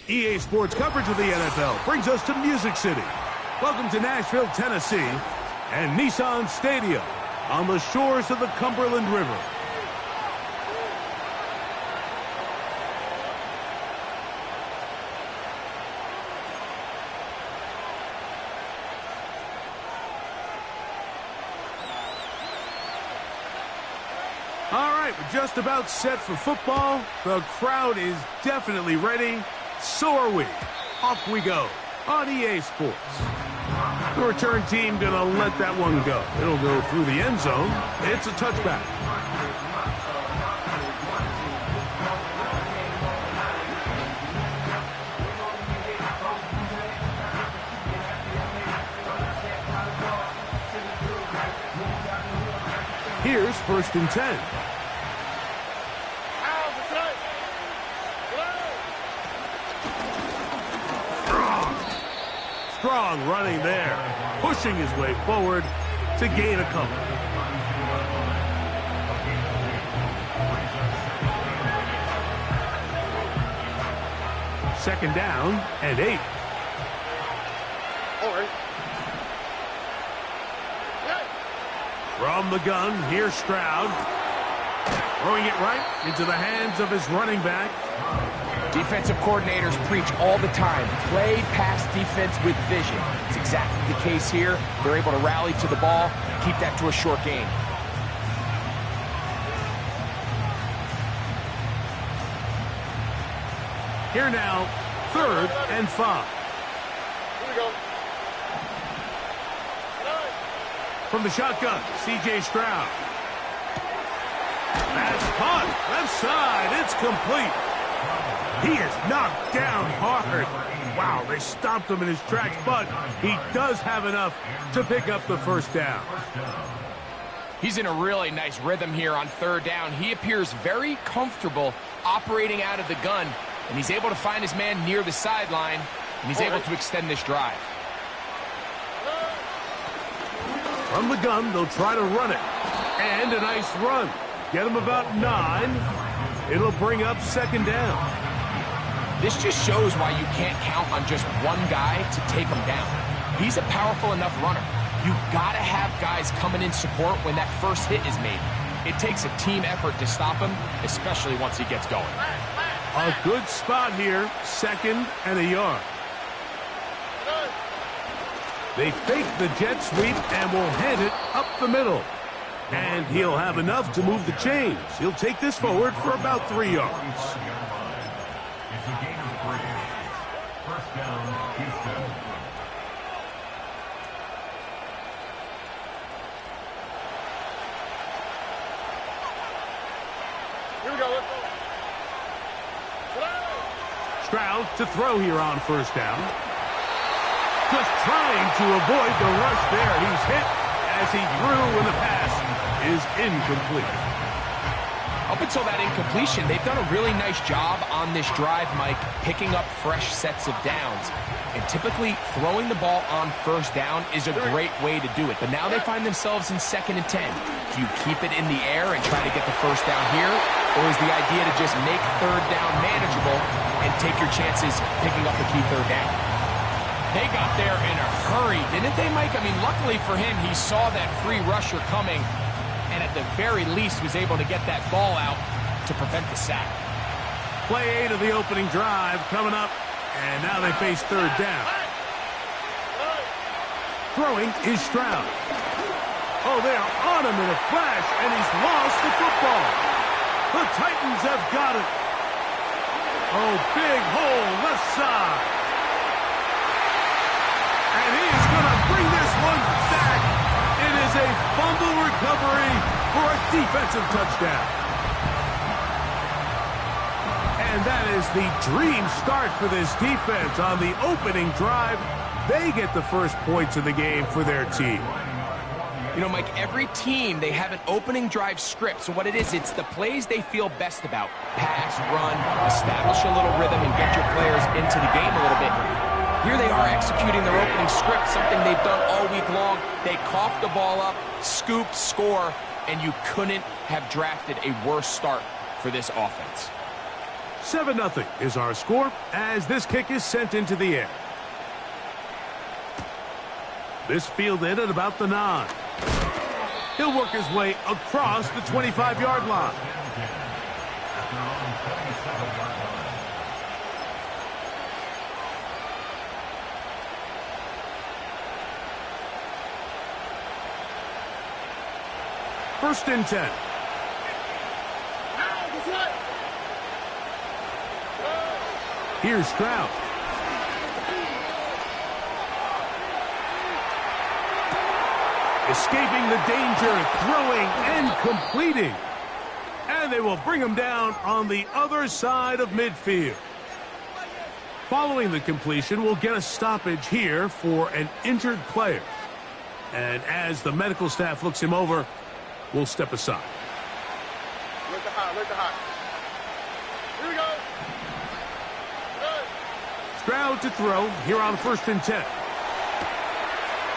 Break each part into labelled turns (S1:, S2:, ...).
S1: EA Sports coverage of the NFL brings us to Music City. Welcome to Nashville, Tennessee, and Nissan Stadium on the shores of the Cumberland River. All right, we're just about set for football. The crowd is definitely ready. So are we. Off we go on EA Sports. The return team gonna let that one go. It'll go through the end zone. It's a touchback. Here's 1st and 10. Strong running there, pushing his way forward to gain a couple. Second down and 8. From the gun, here's Stroud. Throwing it right into the hands of his running back.
S2: Defensive coordinators preach all the time, play pass defense with vision. It's exactly the case here. They're able to rally to the ball, keep that to a short gain.
S1: Here now, 3rd and 5. Here we go. From the shotgun, C.J. Stroud. That's caught, left side, it's complete. He is knocked down hard. Wow, they stopped him in his tracks, but he does have enough to pick up the first down.
S2: He's in a really nice rhythm here on 3rd down. He appears very comfortable operating out of the gun, and he's able to find his man near the sideline, and he's able to extend this drive.
S1: From the gun, they'll try to run it. And a nice run. Get him about 9. It'll bring up 2nd down.
S2: This just shows why you can't count on just one guy to take him down. He's a powerful enough runner. You gotta have guys coming in support when that first hit is made. It takes a team effort to stop him, especially once he gets going.
S1: A good spot here, 2nd and a yard. They fake the jet sweep and will hand it up the middle. And he'll have enough to move the chains. He'll take this forward for about 3 yards. Here we go. Stroud to throw here on 1st down. Just trying to avoid the rush there. He's hit as he threw when the pass is incomplete.
S2: Up until that incompletion, they've done a really nice job on this drive, Mike, picking up fresh sets of downs. And typically, throwing the ball on 1st down is a great way to do it. But now they find themselves in 2nd and 10. Do you keep it in the air and try to get the 1st down here? Or is the idea to just make 3rd down manageable and take your chances picking up the key 3rd down? They got there in a hurry, didn't they, Mike? I mean, luckily for him, he saw that free rusher coming and at the very least was able to get that ball out to prevent the sack.
S1: Play 8 of the opening drive coming up, and now they face 3rd down. Throwing is Stroud. Oh, they are on him in a flash, and he's lost the football. The Titans have got it. Oh, big hole left side. And he is going to bring this one back. It is a fumble recovery for a defensive touchdown. And that is the dream start for this defense on the opening drive. They get the first points of the game for their team.
S2: You know, Mike, every team, they have an opening drive script. So what it is, it's the plays they feel best about. Pass, run, establish a little rhythm, and get your players into the game a little bit. Here they are executing their opening script, something they've done all week long. They cough the ball up, scoop, score, and you couldn't have drafted a worse start for this offense.
S1: 7-0 is our score as this kick is sent into the air. This fielded at about the 9. He'll work his way across the 25-yard line. First and 10. Here's Stroud. Escaping the danger, throwing and completing. And they will bring him down on the other side of midfield. Following the completion, we'll get a stoppage here for an injured player. And as the medical staff looks him over, we'll step aside.
S3: Look the high. Here we go.
S1: Stroud to throw here on first and 10.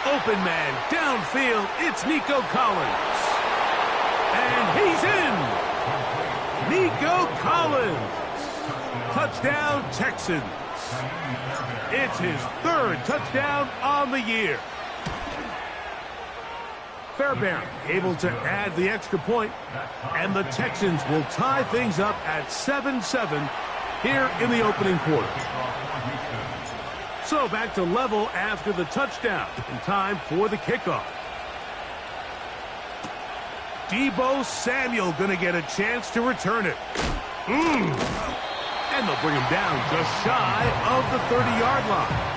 S1: Open man downfield. It's Nico Collins. And he's in. Nico Collins. Touchdown Texans. It's his third touchdown on the year. Fairbairn able to add the extra point, and the Texans will tie things up at 7-7 here in the opening quarter. So back to level after the touchdown, and time for the kickoff. Deebo Samuel going to get a chance to return it. And they'll bring him down just shy of the 30-yard line.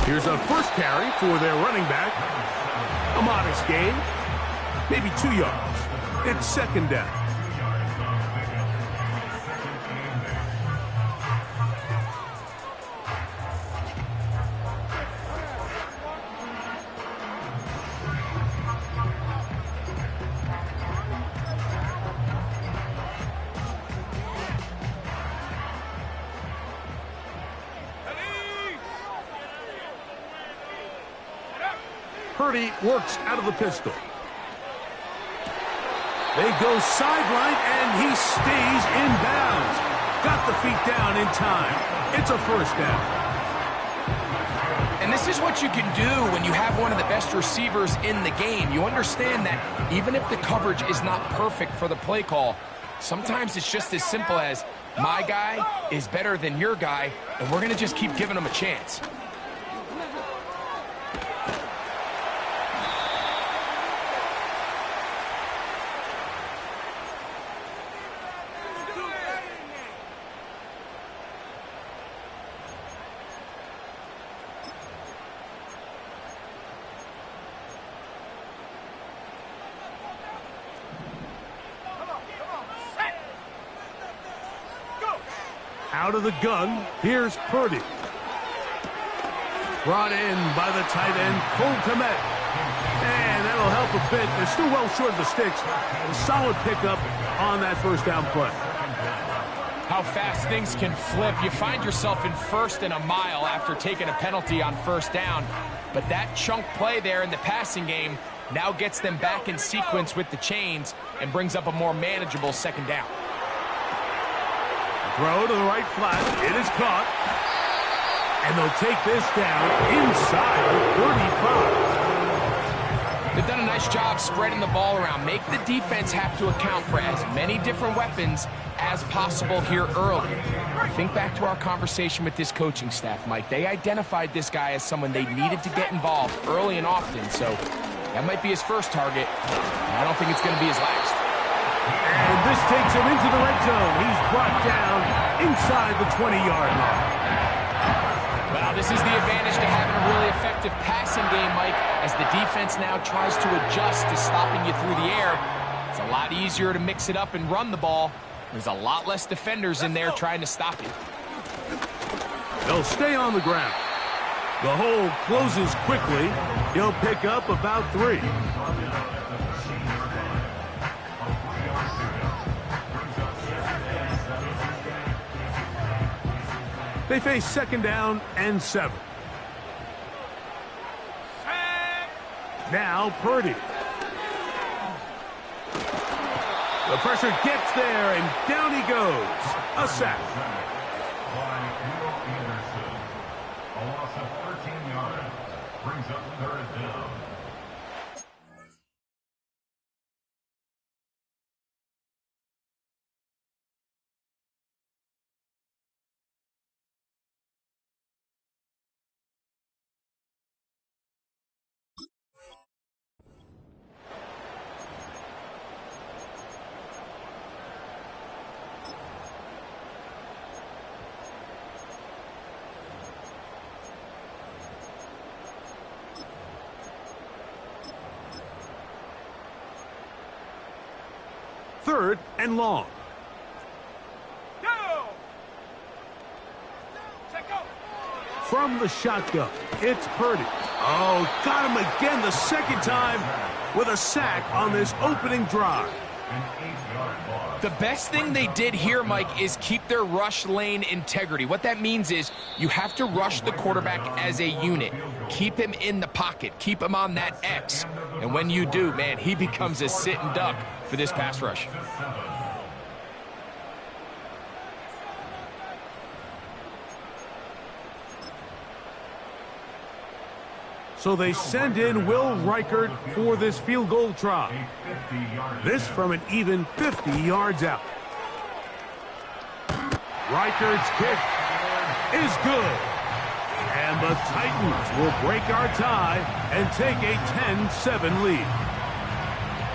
S1: Here's a first carry for their running back. A modest gain, maybe 2 yards. It's second down. Purdy works out of the pistol. They go sideline, and he stays in bounds. Got the feet down in time. It's a first down.
S2: And this is what you can do when you have one of the best receivers in the game. You understand that even if the coverage is not perfect for the play call, sometimes it's just as simple as, my guy is better than your guy, and we're going to just keep giving him a chance.
S1: Out of the gun, here's Purdy. Brought in by the tight end, Cole Kmet. And that'll help a bit. They're still well short of the sticks. A solid pickup on that first down play.
S2: How fast things can flip. You find yourself in first and a mile after taking a penalty on first down. But that chunk play there in the passing game now gets them back in sequence with the chains and brings up a more manageable second down.
S1: Throw to the right flat. It is caught. And they'll take this down inside the 35.
S2: They've done a nice job spreading the ball around. Make the defense have to account for as many different weapons as possible here early. Think back to our conversation with this coaching staff, Mike. They identified this guy as someone they needed to get involved early and often. So that might be his first target. I don't think it's going to be his last.
S1: And this takes him into the red zone. He's brought down inside the 20-yard line.
S2: Well, this is the advantage to having a really effective passing game, Mike, as the defense now tries to adjust to stopping you through the air. It's a lot easier to mix it up and run the ball There's a lot less defenders in there trying to stop you.
S1: They'll stay on the ground. The hole closes quickly. He'll pick up about 3. They face 2nd down and 7. Now Purdy. The pressure gets there, and down he goes. A sack.
S4: A loss of 13 yards. Brings up 3rd down.
S1: Third and long.
S3: Go!
S1: From the shotgun, it's Purdy. Oh, got him again the 2nd time with a sack on this opening drive.
S4: An 8-yard loss.
S2: The best thing they did here, Mike, is keep their rush lane integrity. What that means is you have to rush the quarterback as a unit. Keep him in the pocket. Keep him on that X. And when you do, man, he becomes a sitting duck for this pass rush.
S1: So they send in Will Reichert for this field goal try. This from an even 50 yards out. Reichert's kick is good. And the Titans will break our tie and take a 10-7 lead.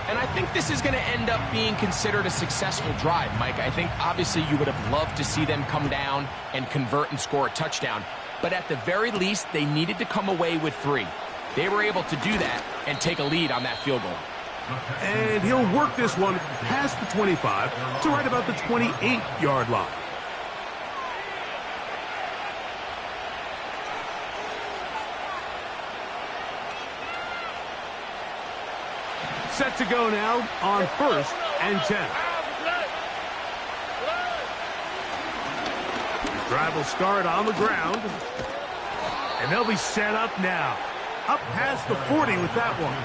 S2: And I think this is going to end up being considered a successful drive, Mike. I think obviously you would have loved to see them come down and convert and score a touchdown. But at the very least, they needed to come away with 3. They were able to do that and take a lead on that field goal.
S1: And he'll work this one past the 25 to right about the 28-yard line. Set to go now on 1st and 10. Drive will start on the ground. And they'll be set up now. Up past the 40 with that one.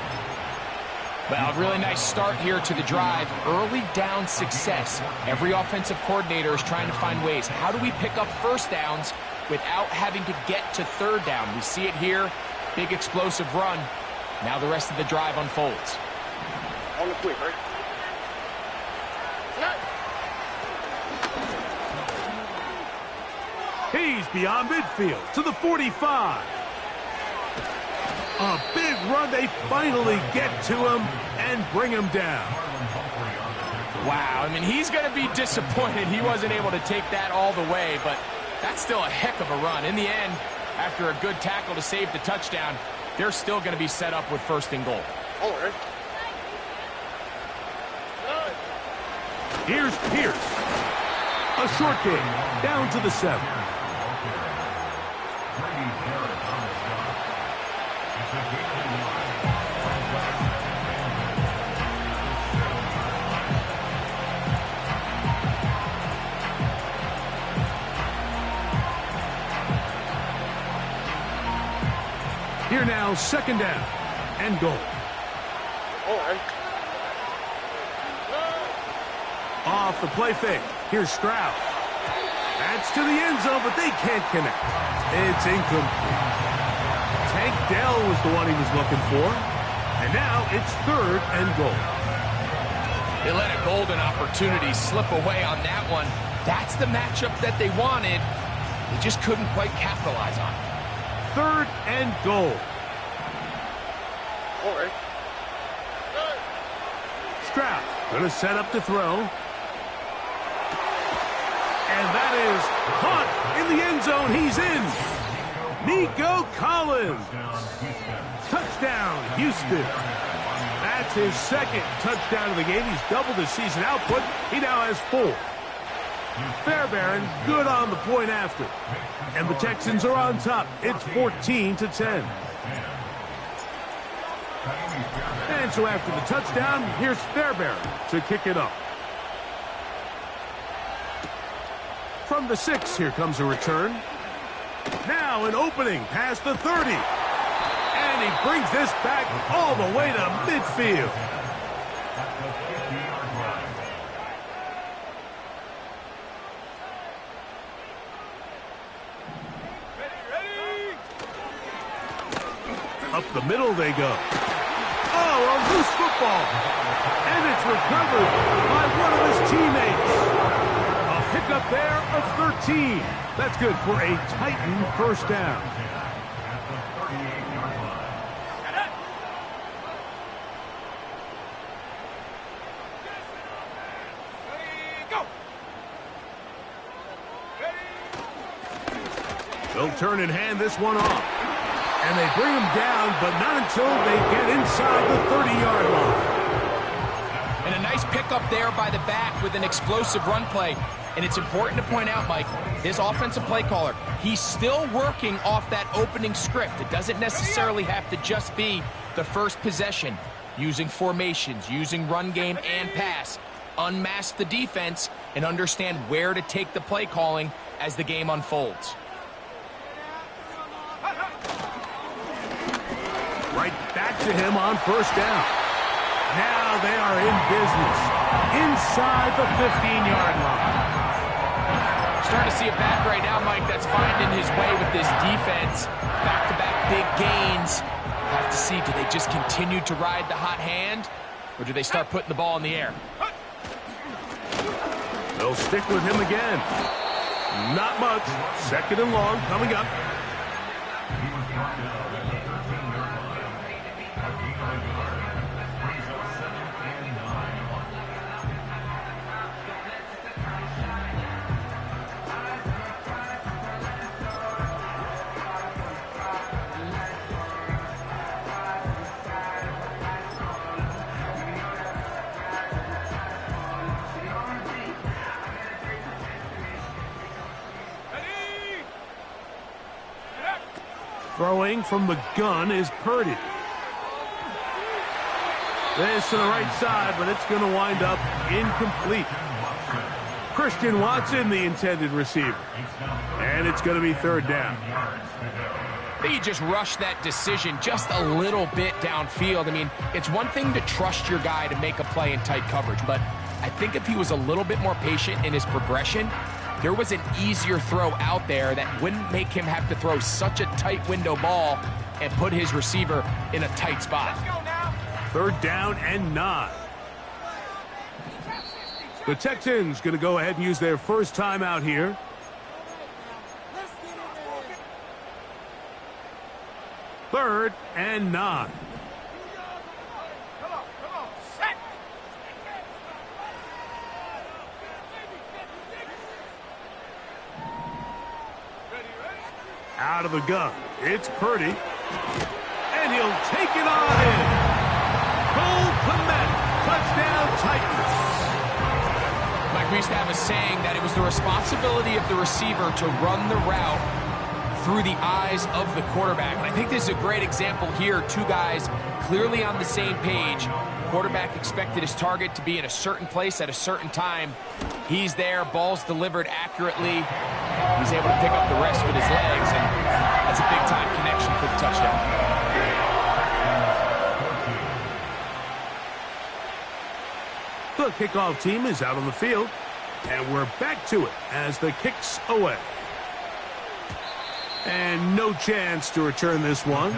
S2: Well, really nice start here to the drive. Early down success. Every offensive coordinator is trying to find ways. How do we pick up 1st downs without having to get to 3rd down? We see it here. Big explosive run. Now the rest of the drive unfolds.
S3: On the quick, right?
S1: He's beyond midfield to the 45. A big run. They finally get to him and bring him down.
S2: Wow, I mean, he's going to be disappointed he wasn't able to take that all the way, but that's still a heck of a run. In the end, after a good tackle to save the touchdown, they're still going to be set up with 1st and goal.
S3: All right.
S1: Here's Pierce. A short game down to the 7. Here now, 2nd down and goal.
S3: All right.
S1: Off the play fake. Here's Stroud. That's to the end zone, but they can't connect. It's incomplete. Tank Dell was the one he was looking for. And now it's 3rd and goal.
S2: They let a golden opportunity slip away on that one. That's the matchup that they wanted. They just couldn't quite capitalize on it.
S1: 3rd and goal.
S3: All right.
S1: Stroud going to set up to throw. And that is caught in the end zone. He's in. Nico Collins. Touchdown, Houston. That's his 2nd touchdown of the game. He's doubled his season output. He now has 4. Fairbairn good on the point after. And the Texans are on top. It's 14-10. And so after the touchdown, here's Fairbairn to kick it off. From the 6, here comes a return. Now an opening past the 30. And he brings this back all the way to midfield. Up the middle they go. Oh, a loose football. And it's recovered by one of his teammates. A pickup there of 13. That's good for a Titan first down. They'll turn and hand this one off. And they bring him down, but not until they get inside the 30-yard line.
S2: And a nice pickup there by the back with an explosive run play. And it's important to point out, Mike, his offensive play caller, he's still working off that opening script. It doesn't necessarily have to just be the first possession. Using formations, using run game and pass. Unmask the defense and understand where to take the play calling as the game unfolds.
S1: Right back to him on first down. Now they are in business inside the 15-yard line.
S2: Starting to see a back right now, Mike, that's finding his way with this defense. Back-to-back big gains. Have to see, do they just continue to ride the hot hand, or do they start putting the ball in the air?
S1: They'll stick with him again. Not much. Second and long coming up. Throwing from the gun is Purdy. This to the right side, but it's going to wind up incomplete. Christian Watson, the intended receiver. And it's going to be third down.
S2: I think he just rushed that decision just a little bit downfield. I mean, it's one thing to trust your guy to make a play in tight coverage, but I think if he was a little bit more patient in his progression, there was an easier throw out there that wouldn't make him have to throw such a tight window ball and put his receiver in a tight spot.
S1: Third down and 9. The Texans going to go ahead and use their first timeout here. Third and 9. Out of the gun, it's Purdy. And he'll take it on in. Cole Kmet, touchdown Titans.
S2: Mike, we used to have a saying that it was the responsibility of the receiver to run the route through the eyes of the quarterback. And I think this is a great example here. Two guys clearly on the same page. Quarterback expected his target to be in a certain place at a certain time. He's there, ball's delivered accurately. He's able to pick up the rest with his legs, and that's a big-time connection for the touchdown.
S1: The kickoff team is out on the field, and we're back to it as the kick's away. And no chance to return this one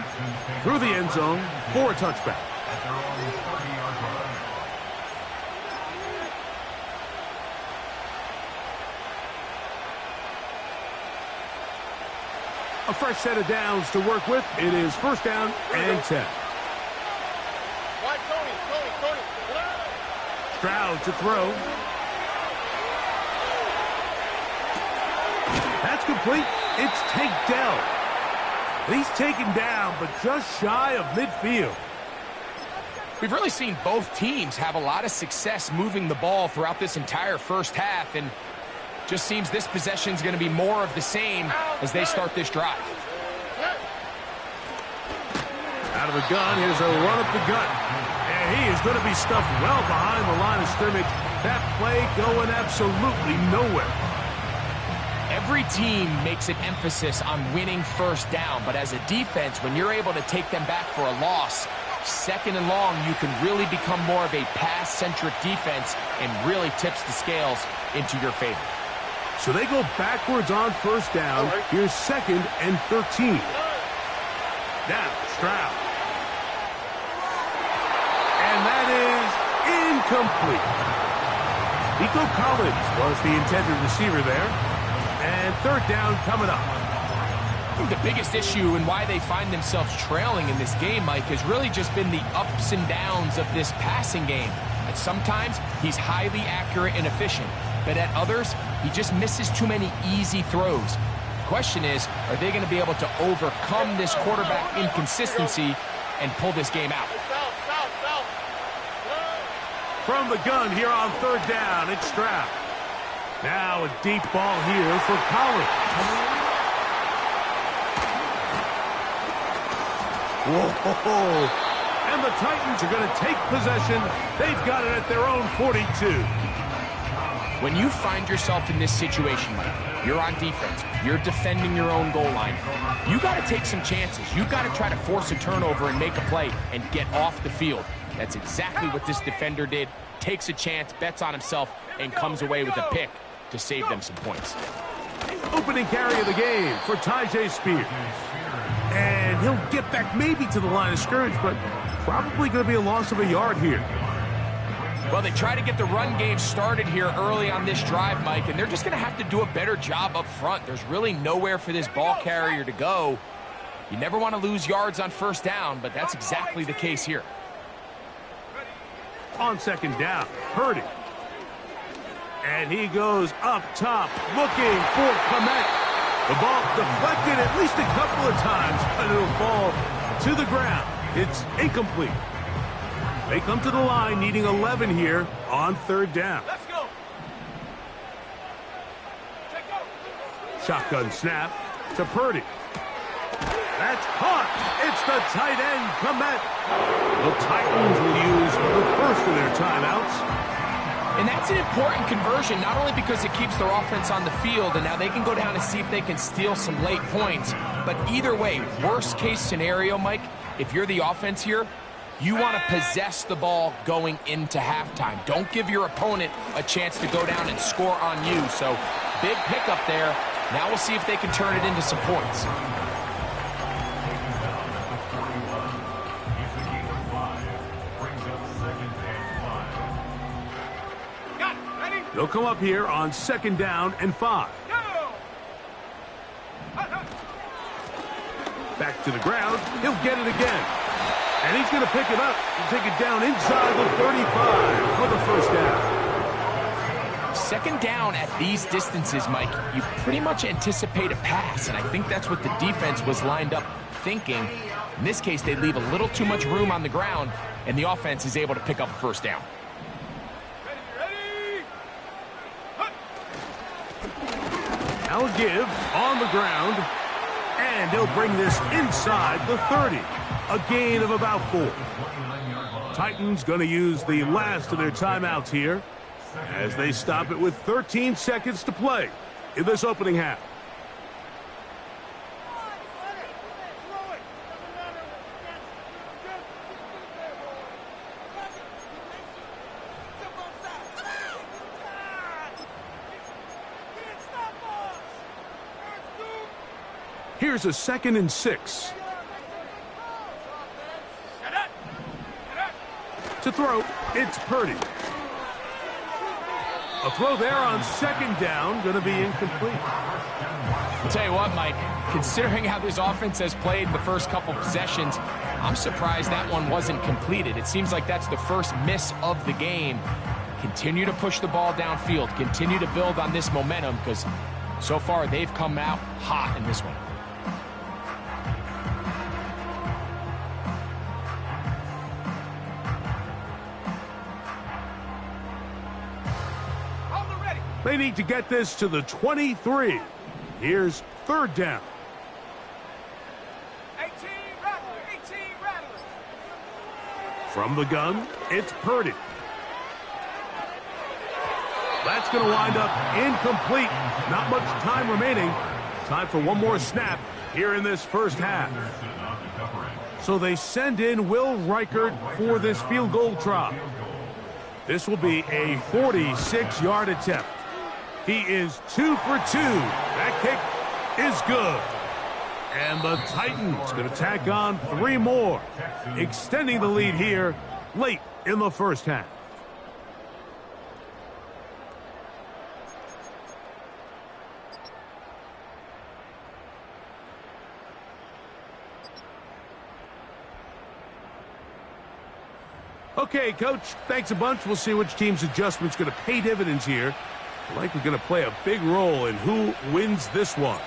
S1: through the end zone for a touchback. A fresh set of downs to work with. It is first down and 10. Stroud to throw. That's complete. It's Tank Dell. He's taken down, but just shy of midfield.
S2: We've really seen both teams have a lot of success moving the ball throughout this entire first half, and Just seems this possession is going to be more of the same as they start this drive.
S1: Out of the gun, here's a run up the gut. And he is going to be stuffed well behind the line of scrimmage. That play going absolutely nowhere.
S2: Every team makes an emphasis on winning first down, but as a defense, when you're able to take them back for a loss, second and long, you can really become more of a pass-centric defense and really tips the scales into your favor.
S1: So they go backwards on first down. Here's 2nd and 13. Now, Stroud. And that is incomplete. Nico Collins was the intended receiver there. And 3rd down coming up.
S2: I think the biggest issue and why they find themselves trailing in this game, Mike, has really just been the ups and downs of this passing game. And sometimes he's highly accurate and efficient, but at others, he just misses too many easy throws. The question is, are they going to be able to overcome this quarterback inconsistency and pull this game out?
S1: From the gun here on 3rd down, it's Stroud. Now a deep ball here for Collins. Whoa! And the Titans are going to take possession. They've got it at their own 42.
S2: When you find yourself in this situation, Mike, you're on defense, you're defending your own goal line, you got to take some chances. You got to try to force a turnover and make a play and get off the field. That's exactly what this defender did. Takes a chance, bets on himself, and comes away with a pick to save them some points.
S1: Opening carry of the game for Tyjae Spears. And he'll get back maybe to the line of scrimmage, but probably going to be a loss of a yard here.
S2: Well, they try to get the run game started here early on this drive, Mike, and they're just going to have to do a better job up front. There's really nowhere for this ball carrier to go. You never want to lose yards on first down, but that's exactly the case here.
S1: On 2nd down, Purdy. And he goes up top, looking for Clement. The ball deflected at least a couple of times, but it'll fall to the ground. It's incomplete. They come to the line needing 11 here on 3rd down.
S3: Let's go.
S1: Shotgun snap to Purdy. That's caught. It's the tight end, Cement. The Titans will use the first of their timeouts.
S2: And that's an important conversion, not only because it keeps their offense on the field, and now they can go down and see if they can steal some late points. But either way, worst case scenario, Mike, if you're the offense here, you want to possess the ball going into halftime. Don't give your opponent a chance to go down and score on you. So big pickup there. Now we'll see if they can turn it into some points.
S1: They'll come up here on 2nd down and 5. Back to the ground. He'll get it again. And he's going to pick it up and take it down inside the 35 for the first down.
S2: 2nd down at these distances, Mike, you pretty much anticipate a pass, and I think that's what the defense was lined up thinking. In this case, they leave a little too much room on the ground, and the offense is able to pick up a first down.
S1: I'll give on the ground, and he'll bring this inside the 30. A gain of about 4. Titans going to use the last of their timeouts here as they stop it with 13 seconds to play in this opening half. Here's a 2nd and 6. To throw, it's Purdy. A throw there on 2nd down, going to be incomplete.
S2: I'll tell you what, Mike, considering how this offense has played the first couple possessions, I'm surprised that one wasn't completed. It seems like that's the first miss of the game. Continue to push the ball downfield. Continue to build on this momentum because so far they've come out hot in this one.
S1: They need to get this to the 23. Here's third down.
S5: 18 Rattler, 18 Rattler.
S1: From the gun, it's Purdy. That's going to wind up incomplete. Not much time remaining. Time for one more snap here in this first half. So they send in Will Reichert for this field goal try. This will be a 46-yard attempt. He is 2 for 2. That kick is good. And the Titans going to tack on 3 more, extending the lead here late in the first half. Okay, Coach, thanks a bunch. We'll see which team's adjustment's going to pay dividends here. Like we're going to play a big role in who wins this one.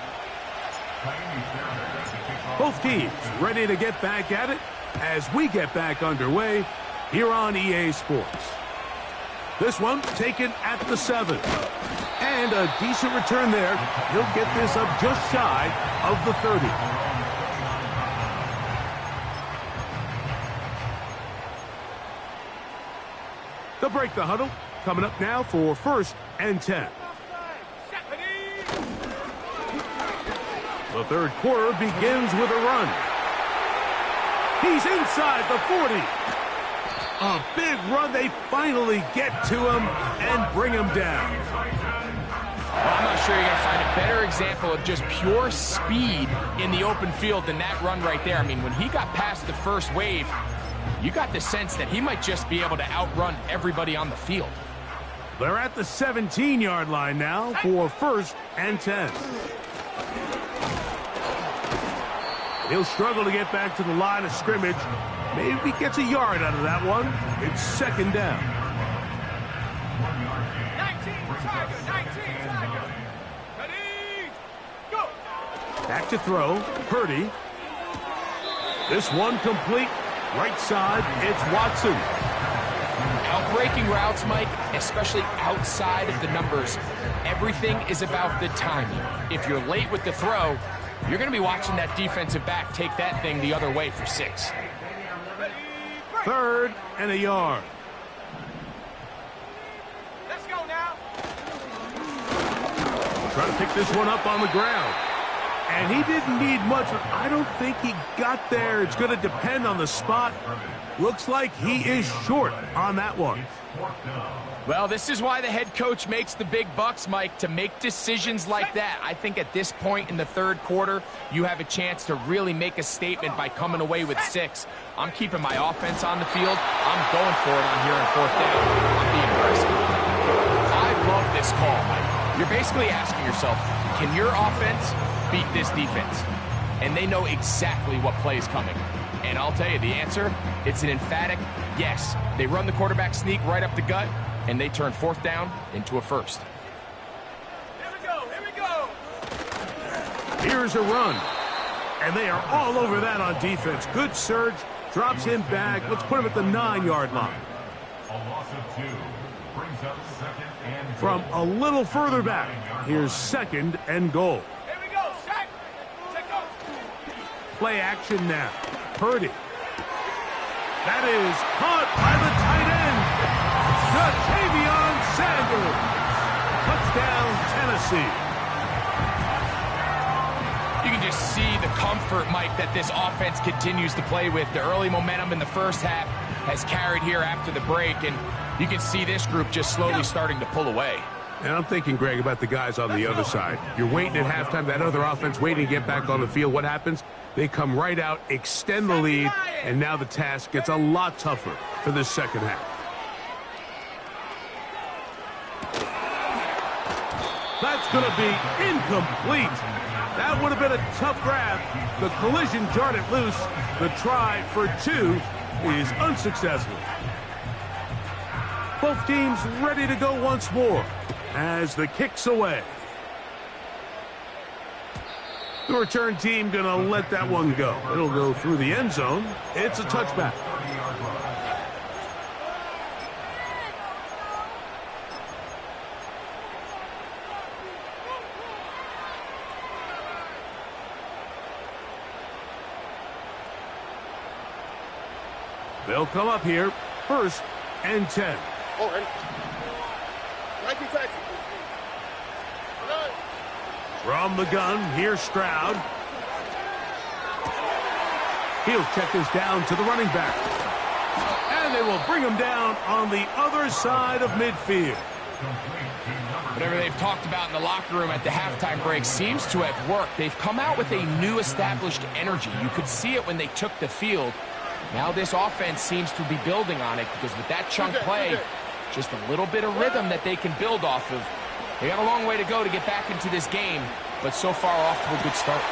S1: Both teams ready to get back at it as we get back underway here on EA Sports. This one taken at the 7. And a decent return there. He'll get this up just shy of the 30. They'll break the huddle. Coming up now for 1st and 10. The third quarter begins with a run. He's inside the 40. A big run. They finally get to him and bring him down.
S2: Well, I'm not sure you're going to find a better example of just pure speed in the open field than that run right there. I mean, when he got past the first wave, you got the sense that he might just be able to outrun everybody on the field.
S1: They're at the 17-yard line now for 1st and 10. He'll struggle to get back to the line of scrimmage. Maybe gets a yard out of that one. It's 2nd down.
S5: 19 Tiger. Ready, go.
S1: Back to throw. Purdy. This one complete. Right side, it's Watson.
S2: Outbreaking routes, Mike, especially outside of the numbers, everything is about the timing. If you're late with the throw, you're going to be watching that defensive back take that thing the other way for 6.
S1: 3rd and a yard.
S5: Let's go now.
S1: Trying to pick this one up on the ground. And he didn't need much. I don't think he got there. It's going to depend on the spot. Looks like he is short on that one.
S2: Well, this is why the head coach makes the big bucks, Mike, to make decisions like that. I think at this point in the third quarter, you have a chance to really make a statement by coming away with 6. I'm keeping my offense on the field. I'm going for it on here on 4th down. I'm being aggressive. I love this call, Mike. You're basically asking yourself, can your offense beat this defense? And they know exactly what play is coming. And I'll tell you the answer, it's an emphatic yes. They run the quarterback sneak right up the gut, and they turn 4th down into a 1st.
S5: Here we go.
S1: Here's a run. And they are all over that on defense. Good surge, drops him back. Let's put him at the 9-yard line.
S4: A loss of 2 brings up 2nd and goal.
S1: From a little further back, here's 2nd and goal.
S5: Here we go, sack. Take off.
S1: Play action now. Purdy. That is caught by the tight end. Ja'Tavion Sanders. Touchdown, Tennessee.
S2: You can just see the comfort, Mike, that this offense continues to play with. The early momentum in the first half has carried here after the break, and you can see this group just slowly starting to pull away.
S1: And I'm thinking, Greg, about the guys on the other side. You're waiting at halftime, that other offense waiting to get back on the field. What happens? They come right out, extend the lead, and now the task gets a lot tougher for this second half. That's going to be incomplete. That would have been a tough grab. The collision jarred it loose. The try for 2 is unsuccessful. Both teams ready to go once more as the kick's away. The return team going to let that one go. It'll go through the end zone. It's a touchback. They'll come up here, 1st and 10.
S3: Oh, ready. 19 taxi.
S1: From the gun, here's Stroud. He'll check this down to the running back. And they will bring him down on the other side of midfield.
S2: Whatever they've talked about in the locker room at the halftime break seems to have worked. They've come out with a new established energy. You could see it when they took the field. Now this offense seems to be building on it because with that chunk play, just a little bit of rhythm that they can build off of. They got a long way to go to get back into this game, but so far off to a good start.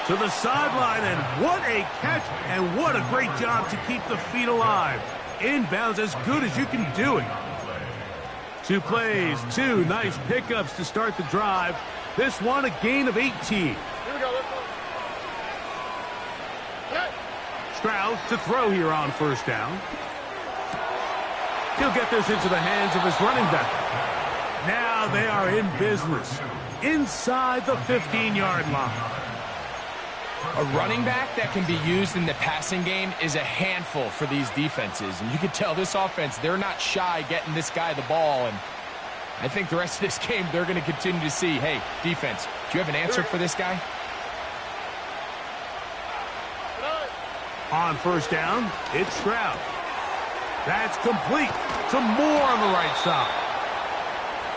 S1: To the sideline, and what a catch, and what a great job to keep the feet alive. Inbounds as good as you can do it. 2 plays, 2 nice pickups to start the drive. This one, a gain of 18.
S3: Here we go, let's go.
S1: Stroud to throw here on 1st down. He'll get this into the hands of his running back. Now they are in business inside the 15-yard line.
S2: A running back that can be used in the passing game is a handful for these defenses. And you can tell this offense, they're not shy getting this guy the ball. And I think the rest of this game, they're going to continue to see, hey, defense, do you have an answer for this guy?
S1: On 1st down, it's Stroud. That's complete to Moore on the right side.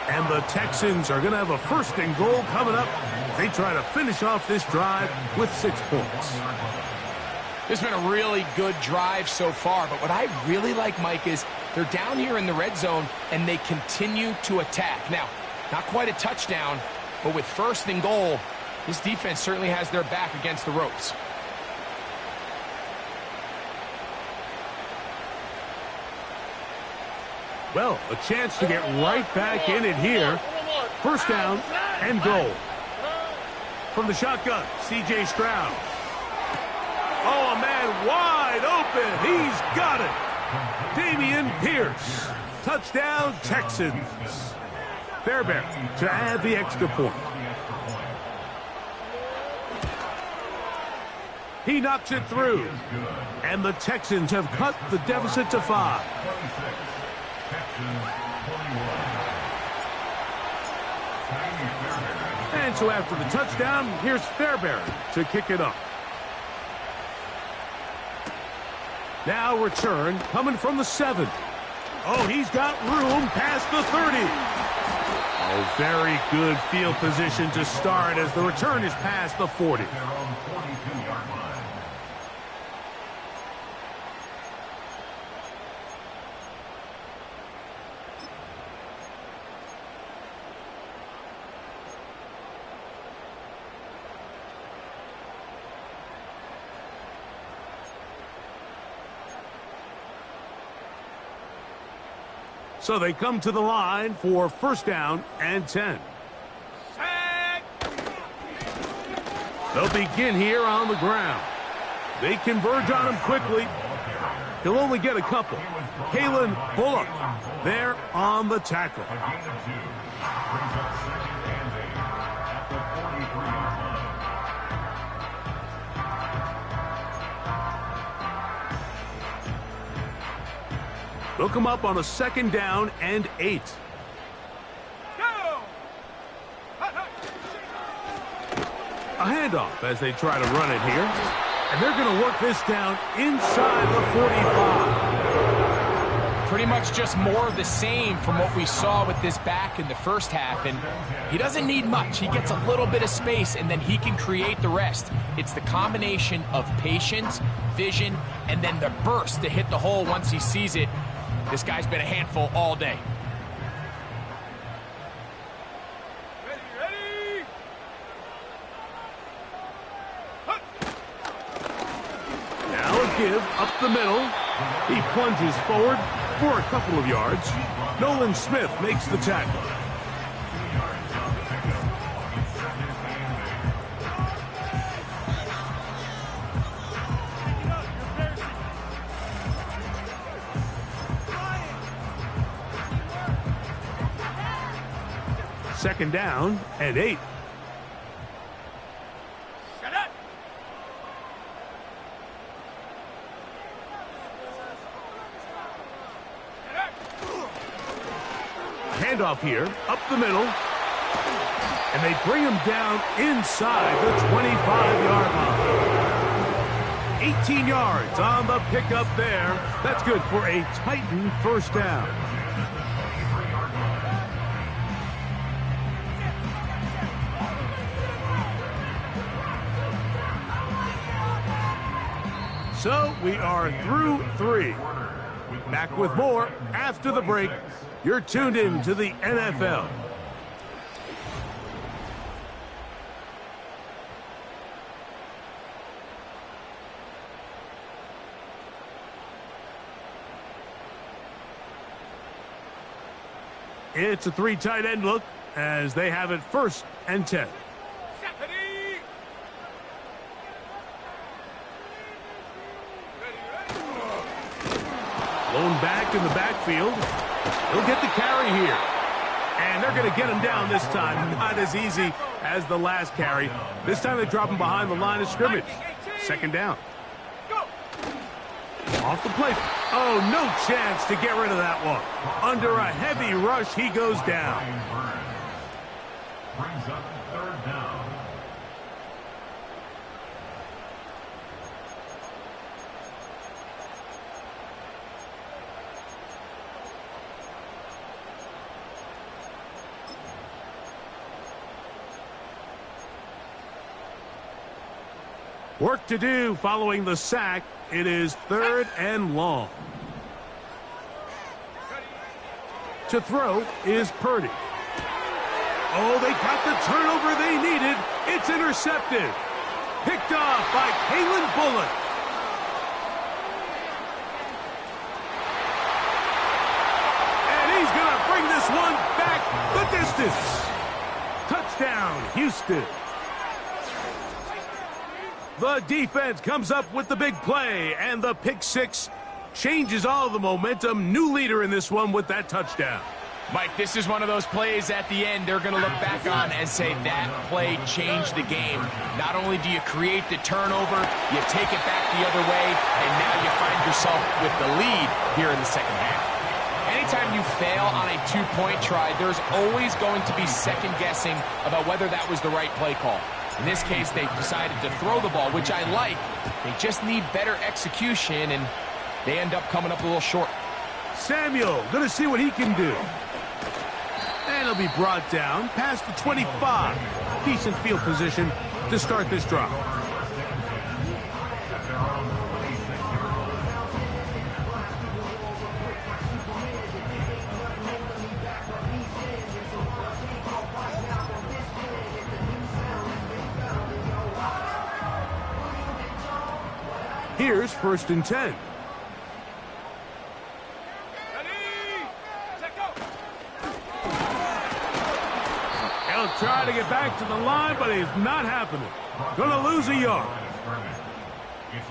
S1: And the Texans are going to have a 1st and goal coming up. They try to finish off this drive with 6 points.
S2: This has been a really good drive so far, but what I really like, Mike, is they're down here in the red zone, and they continue to attack. Now, not quite a touchdown, but with 1st and goal, this defense certainly has their back against the ropes.
S1: Well, a chance to get right back in it here. 1st down and goal. From the shotgun, C.J. Stroud. Oh, a man wide open. He's got it. Dameon Pierce. Touchdown, Texans. Fairbairn to add the extra point. He knocks it through. And the Texans have cut the deficit to 5. And so after the touchdown, here's Fairbairn to kick it up. Now return coming from the 7. Oh, he's got room past the 30. Oh, very good field position to start as the return is past the 40. So they come to the line for 1st down and 10. They'll begin here on the ground. They converge on him quickly. He'll only get a couple. Kalen Bullock there on the tackle. They'll come up on a 2nd down and 8. A handoff as they try to run it here. And they're going to work this down inside the 45.
S2: Pretty much just more of the same from what we saw with this back in the 1st half. And he doesn't need much. He gets a little bit of space, and then he can create the rest. It's the combination of patience, vision, and then the burst to hit the hole once he sees it. This guy's been a handful all day.
S5: Ready.
S1: Now a give up the middle. He plunges forward for a couple of yards. Nolan Smith makes the tackle. Second down and 8.
S5: Shut up.
S1: handoff here, up the middle. And they bring him down inside the 25-yard line. 18 yards on the pickup there. That's good for a Titan first down. So we are through 3. Back with more after the break. You're tuned in to the NFL. It's a 3 tight end look as they have it 1st and 10. Blown back in the backfield. He'll get the carry here. And they're going to get him down this time. Not as easy as the last carry. This time they drop him behind the line of scrimmage. 2nd down. Off the play. Oh, no chance to get rid of that one. Under a heavy rush, he goes down.
S4: Brings up 3rd down.
S1: Work to do following the sack. It is 3rd and long. To throw is Purdy. Oh, they got the turnover they needed. It's intercepted. Picked off by Kalen Bullock. And he's going to bring this one back the distance. Touchdown, Houston. The defense comes up with the big play, and the pick 6 changes all the momentum. New leader in this one with that touchdown.
S2: Mike, this is one of those plays at the end they're going to look back on and say that play changed the game. Not only do you create the turnover, you take it back the other way, and now you find yourself with the lead here in the 2nd half. Anytime you fail on a 2-point try, there's always going to be second guessing about whether that was the right play call. In this case, they decided to throw the ball, which I like. They just need better execution, and they end up coming up a little short.
S1: Ceml going to see what he can do. And he'll be brought down past the 25. Decent field position to start this drive. Here's 1st and 10. He'll try to get back to the line, but it's not happening. Gonna lose a yard.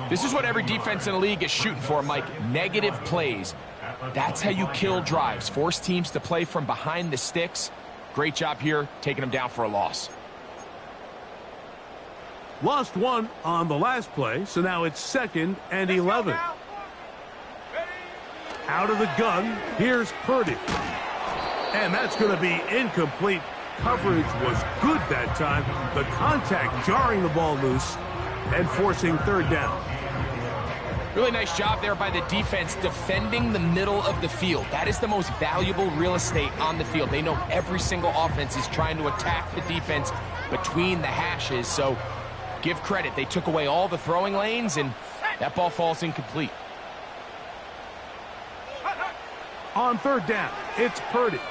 S2: This is what every defense in the league is shooting for, Mike. Negative plays. That's how you kill drives. Force teams to play from behind the sticks. Great job here, taking them down for a loss.
S1: Lost 1 on the last play, so now it's 2nd and 11. Out of the gun, here's Purdy. And that's going to be incomplete. Coverage was good that time. The contact jarring the ball loose and forcing 3rd down.
S2: Really nice job there by the defense defending the middle of the field. That is the most valuable real estate on the field. They know every single offense is trying to attack the defense between the hashes, so give credit. They took away all the throwing lanes, and that ball falls incomplete.
S1: On 3rd down, it's Purdy.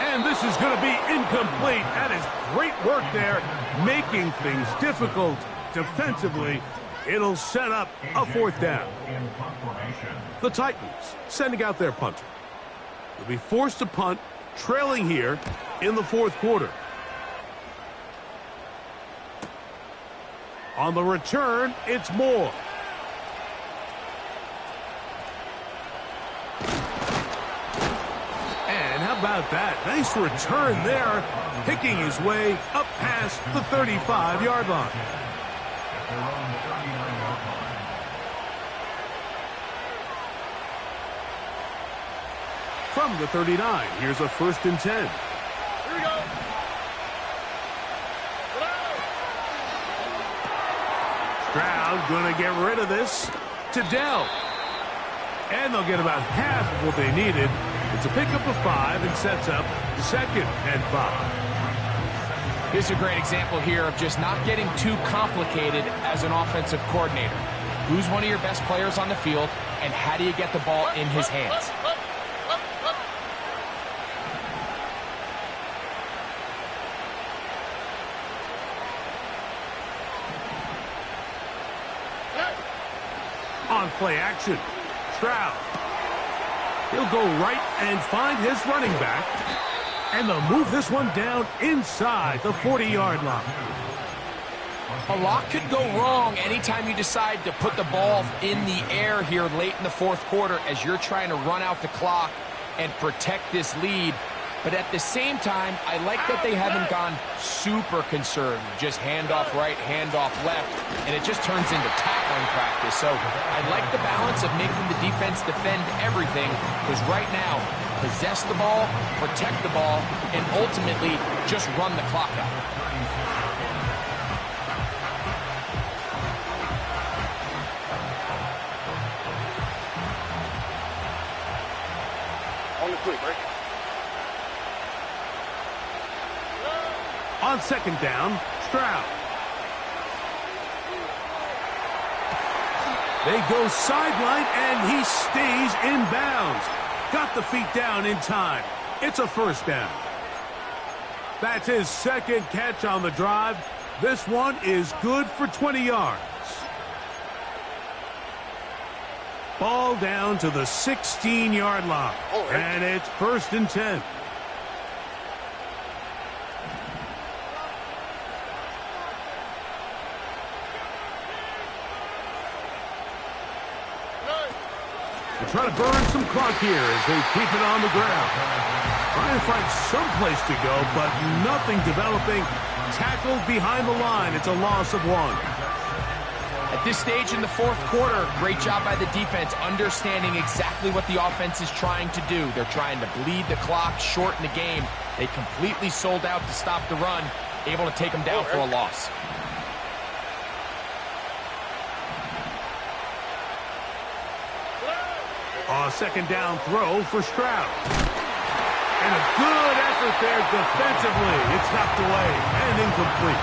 S1: And this is going to be incomplete. That is great work there, making things difficult defensively. It'll set up a 4th down. The Titans sending out their punter. They'll be forced to punt, trailing here in the 4th quarter. On the return, it's Moore. And how about that? Nice return there, picking his way up past the 35-yard line. From the 39, here's a 1st and 10.
S3: Here we go.
S1: Stroud going to get rid of this to Dell. And they'll get about half of what they needed. It's a pickup of 5 and sets up 2nd and 5.
S2: Here's a great example here of just not getting too complicated as an offensive coordinator. Who's one of your best players on the field, and how do you get the ball in his hands?
S1: On play action, Stroud. He'll go right and find his running back. And they'll move this one down inside the 40-yard line.
S2: A lot could go wrong anytime you decide to put the ball in the air here late in the 4th quarter as you're trying to run out the clock and protect this lead. But at the same time, I like that they haven't gone super conservative. Just handoff right, handoff left, and it just turns into tackling practice. So I like the balance of making the defense defend everything, because right now, possess the ball, protect the ball, and ultimately just run the clock out.
S3: On the quick, right?
S1: On 2nd down, Stroud. They go sideline, and he stays in bounds. Got the feet down in time. It's a 1st down. That's his 2nd catch on the drive. This one is good for 20 yards. Ball down to the 16-yard line. And it's 1st and 10. They try to burn some clock here as they keep it on the ground. Trying to find some place to go, but nothing developing. Tackled behind the line. It's a loss of 1.
S2: At this stage in the 4th quarter, great job by the defense, understanding exactly what the offense is trying to do. They're trying to bleed the clock, shorten the game. They completely sold out to stop the run, able to take them down for a loss.
S1: A 2nd down throw for Stroud. And a good effort there defensively. It's knocked away and incomplete.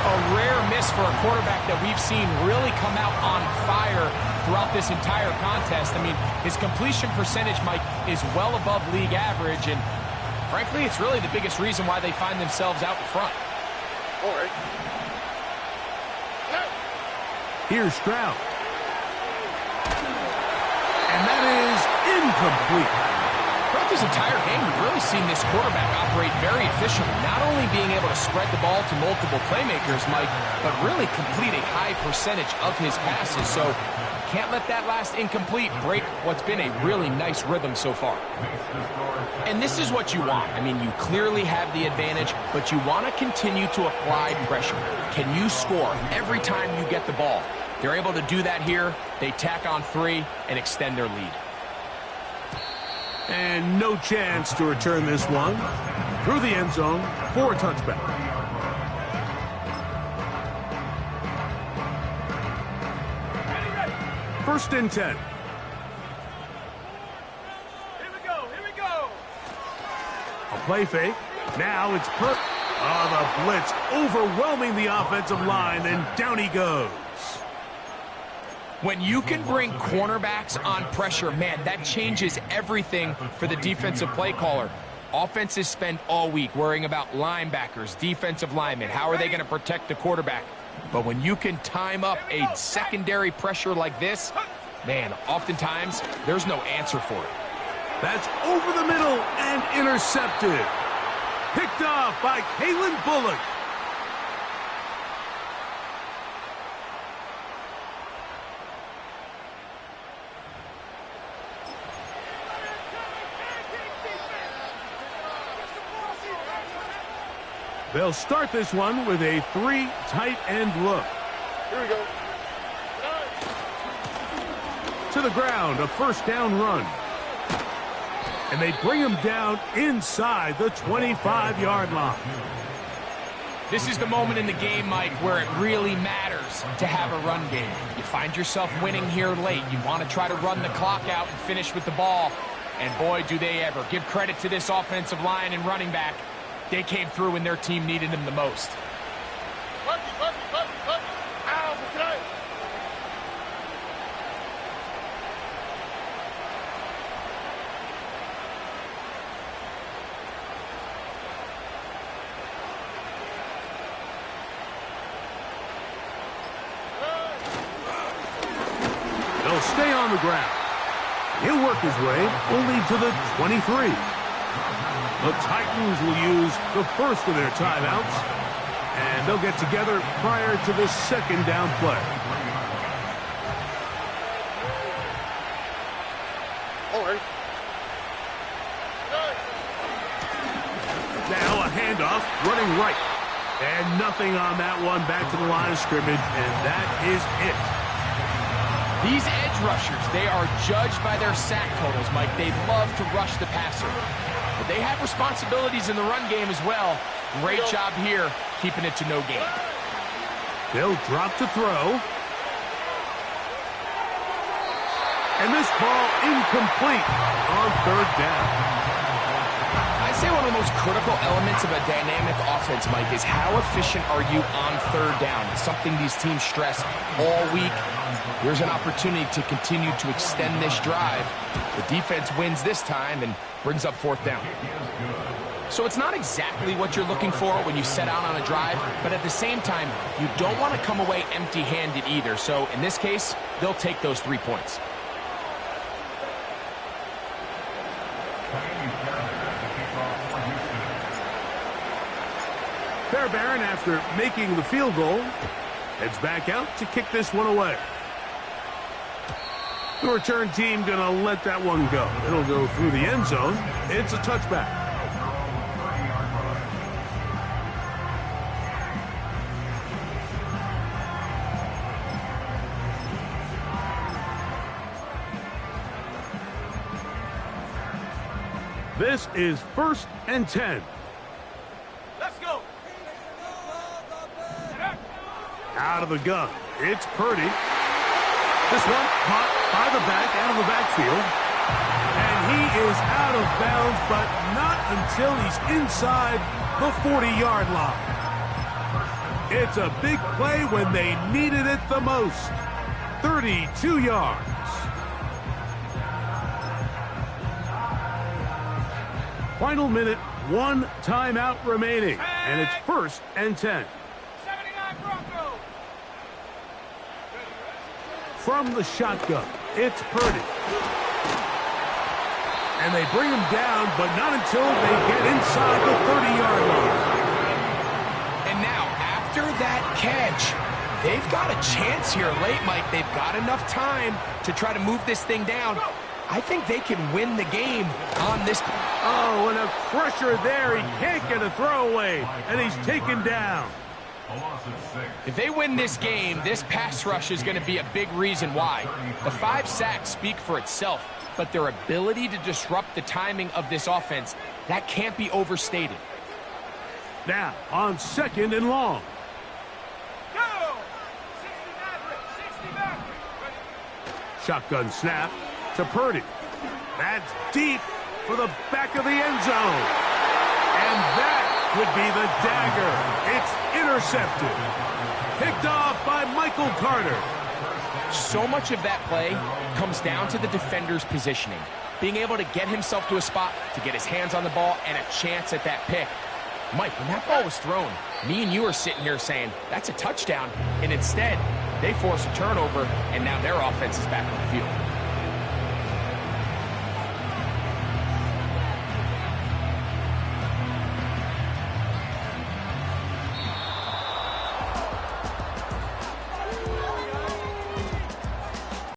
S2: A rare miss for a quarterback that we've seen really come out on fire throughout this entire contest. I mean, his completion percentage, Mike, is well above league average, and frankly, it's really the biggest reason why they find themselves out in front.
S3: All right.
S1: Here's Stroud. And that is incomplete.
S2: Throughout this entire game, we've really seen this quarterback operate very efficiently, not only being able to spread the ball to multiple playmakers, Mike, but really complete a high percentage of his passes. So can't let that last incomplete break what's been a really nice rhythm so far. And this is what you want. I mean, you clearly have the advantage, but you want to continue to apply pressure. Can you score every time you get the ball? They're able to do that here. They tack on 3 and extend their lead.
S1: And no chance to return this one through the end zone for a touchback. First and 10.
S5: Here we go. Here we go.
S1: A play fake. Now it's the blitz overwhelming the offensive line, then down he goes.
S2: When you can bring cornerbacks on pressure, man, that changes everything for the defensive play caller. Offenses spend all week worrying about linebackers, defensive linemen. How are they going to protect the quarterback? But when you can time up a secondary pressure like this, man, oftentimes there's no answer for it.
S1: That's over the middle and intercepted. Picked off by Kalen Bullock. They'll start this one with a 3 tight end look.
S3: Here we go.
S1: To the ground, a first down run. And they bring him down inside the 25-yard line.
S2: This is the moment in the game, Mike, where it really matters to have a run game. You find yourself winning here late. You want to try to run the clock out and finish with the ball. And boy, do they ever. Give credit to this offensive line and running back. They came through when their team needed them the most.
S1: He'll stay on the ground. He'll work his way only to the 23. The Titans will use the first of their timeouts, and they'll get together prior to the second down play.
S3: All right.
S1: Now a handoff, running right. And nothing on that one, back to the line of scrimmage, and that is it.
S2: These edge rushers, they are judged by their sack totals, Mike. They love to rush the passer. But they have responsibilities in the run game as well. Great job here, keeping it to no gain.
S1: They'll drop to throw. And this ball incomplete on third down.
S2: I'd say one of the most critical elements of a dynamic offense, Mike, is how efficient are you on third down? It's something these teams stress all week. Here's an opportunity to continue to extend this drive. The defense wins this time and brings up fourth down. So it's not exactly what you're looking for when you set out on a drive, but at the same time, you don't want to come away empty-handed either. So in this case, they'll take those 3 points.
S1: Fairbairn, after making the field goal, heads back out to kick this one away. The return team going to let that one go. It'll go through the end zone. It's a touchback. This is 1st and 10.
S5: Let's go.
S1: Out of the gun. It's Purdy. This one caught by the back, out of the backfield. And he is out of bounds, but not until he's inside the 40-yard line. It's a big play when they needed it the most. 32 yards. Final minute, 1 timeout remaining. And it's 1st and 10.
S5: 79 Broncos.
S1: From the shotgun, it's Purdy. And they bring him down, but not until they get inside the 30-yard line.
S2: And now, after that catch, they've got a chance here late, Mike. They've got enough time to try to move this thing down. I think they can win the game on this.
S1: Oh, and a pressure there. He can't get a throwaway, and he's taken down.
S2: If they win this game, this pass rush is going to be a big reason why. The 5 sacks speak for itself, but their ability to disrupt the timing of this offense, that can't be overstated.
S1: Now, on 2nd and long.
S5: Go. 60 back.
S1: Shotgun snap to Purdy. That's deep for the back of the end zone. And that would be the dagger. It's intercepted. Picked off by Michael Carter.
S2: So much of that play comes down to the defender's positioning. Being able to get himself to a spot, to get his hands on the ball, and a chance at that pick. Mike, when that ball was thrown, me and you are sitting here saying, that's a touchdown. And instead, they force a turnover, and now their offense is back on the field.